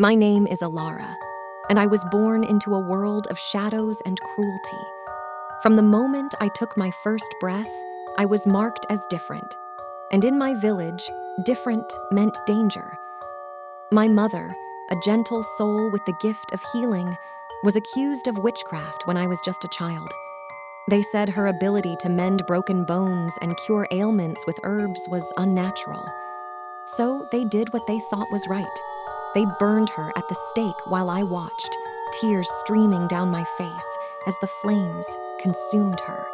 My name is Alara, and I was born into a world of shadows and cruelty. From the moment I took my first breath, I was marked as different. And in my village, different meant danger. My mother, a gentle soul with the gift of healing, was accused of witchcraft when I was just a child. They said her ability to mend broken bones and cure ailments with herbs was unnatural. So they did what they thought was right. They burned her at the stake while I watched, tears streaming down my face as the flames consumed her.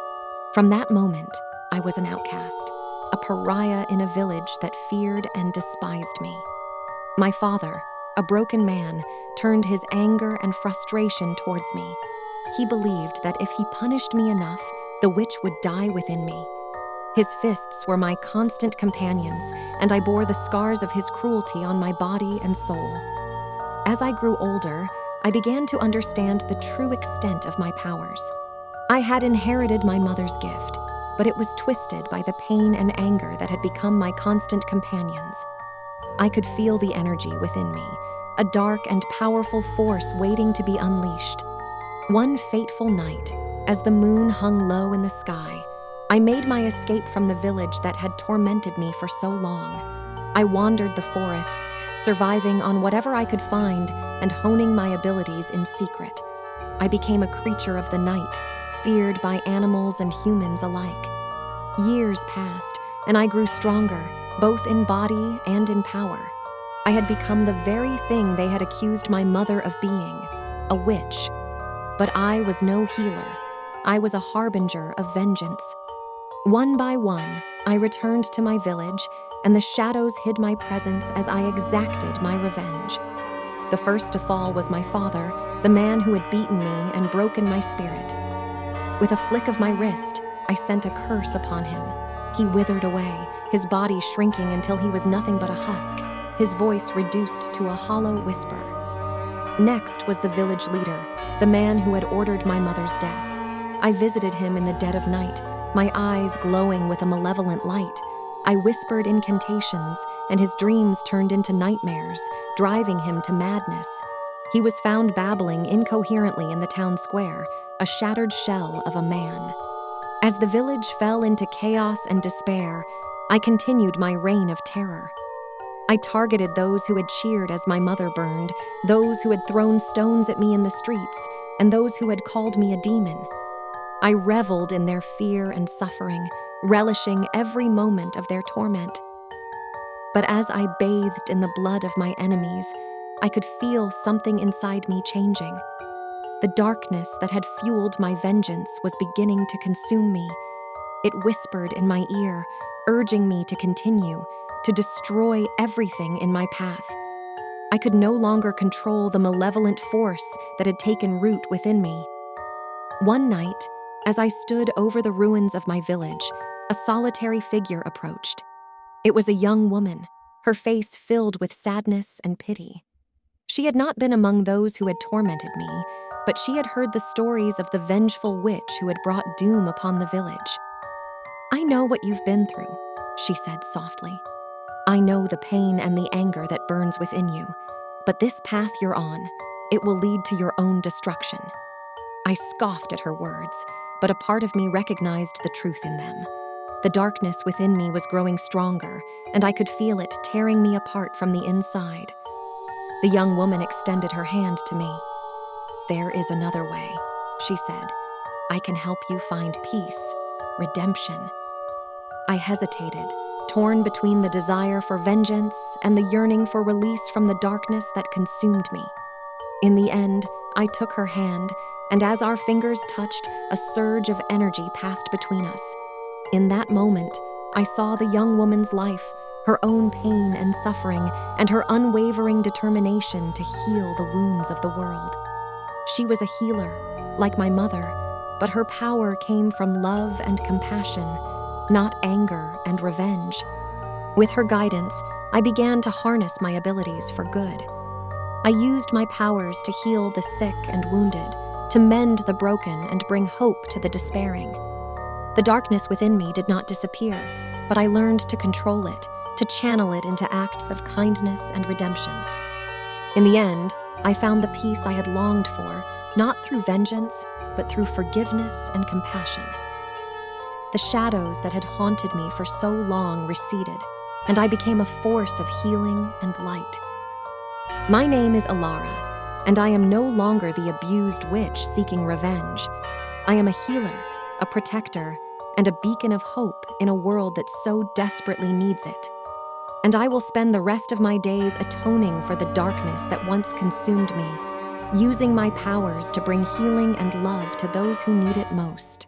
From that moment, I was an outcast, a pariah in a village that feared and despised me. My father, a broken man, turned his anger and frustration towards me. He believed that if he punished me enough, the witch would die within me. His fists were my constant companions, and I bore the scars of his cruelty on my body and soul. As I grew older, I began to understand the true extent of my powers. I had inherited my mother's gift, but it was twisted by the pain and anger that had become my constant companions. I could feel the energy within me, a dark and powerful force waiting to be unleashed. One fateful night, as the moon hung low in the sky, I made my escape from the village that had tormented me for so long. I wandered the forests, surviving on whatever I could find and honing my abilities in secret. I became a creature of the night, feared by animals and humans alike. Years passed, and I grew stronger, both in body and in power. I had become the very thing they had accused my mother of being, a witch. But I was no healer. I was a harbinger of vengeance. One by one, I returned to my village, and the shadows hid my presence as I exacted my revenge. The first to fall was my father, the man who had beaten me and broken my spirit. With a flick of my wrist, I sent a curse upon him. He withered away, his body shrinking until he was nothing but a husk, his voice reduced to a hollow whisper. Next was the village leader, the man who had ordered my mother's death. I visited him in the dead of night, my eyes glowing with a malevolent light. I whispered incantations, and his dreams turned into nightmares, driving him to madness. He was found babbling incoherently in the town square, a shattered shell of a man. As the village fell into chaos and despair, I continued my reign of terror. I targeted those who had cheered as my mother burned, those who had thrown stones at me in the streets, and those who had called me a demon. I reveled in their fear and suffering, relishing every moment of their torment. But as I bathed in the blood of my enemies, I could feel something inside me changing. The darkness that had fueled my vengeance was beginning to consume me. It whispered in my ear, urging me to continue, to destroy everything in my path. I could no longer control the malevolent force that had taken root within me. One night, as I stood over the ruins of my village, a solitary figure approached. It was a young woman, her face filled with sadness and pity. She had not been among those who had tormented me, but she had heard the stories of the vengeful witch who had brought doom upon the village. "I know what you've been through," she said softly. "I know the pain and the anger that burns within you, but this path you're on, it will lead to your own destruction." I scoffed at her words, but a part of me recognized the truth in them. The darkness within me was growing stronger, and I could feel it tearing me apart from the inside. The young woman extended her hand to me. "There is another way," she said. "I can help you find peace, redemption." I hesitated, torn between the desire for vengeance and the yearning for release from the darkness that consumed me. In the end, I took her hand, and as our fingers touched, a surge of energy passed between us. In that moment, I saw the young woman's life, her own pain and suffering, and her unwavering determination to heal the wounds of the world. She was a healer, like my mother, but her power came from love and compassion, not anger and revenge. With her guidance, I began to harness my abilities for good. I used my powers to heal the sick and wounded, to mend the broken and bring hope to the despairing. The darkness within me did not disappear, but I learned to control it, to channel it into acts of kindness and redemption. In the end, I found the peace I had longed for, not through vengeance, but through forgiveness and compassion. The shadows that had haunted me for so long receded, and I became a force of healing and light. My name is Alara, and I am no longer the abused witch seeking revenge. I am a healer, a protector, and a beacon of hope in a world that so desperately needs it. And I will spend the rest of my days atoning for the darkness that once consumed me, using my powers to bring healing and love to those who need it most.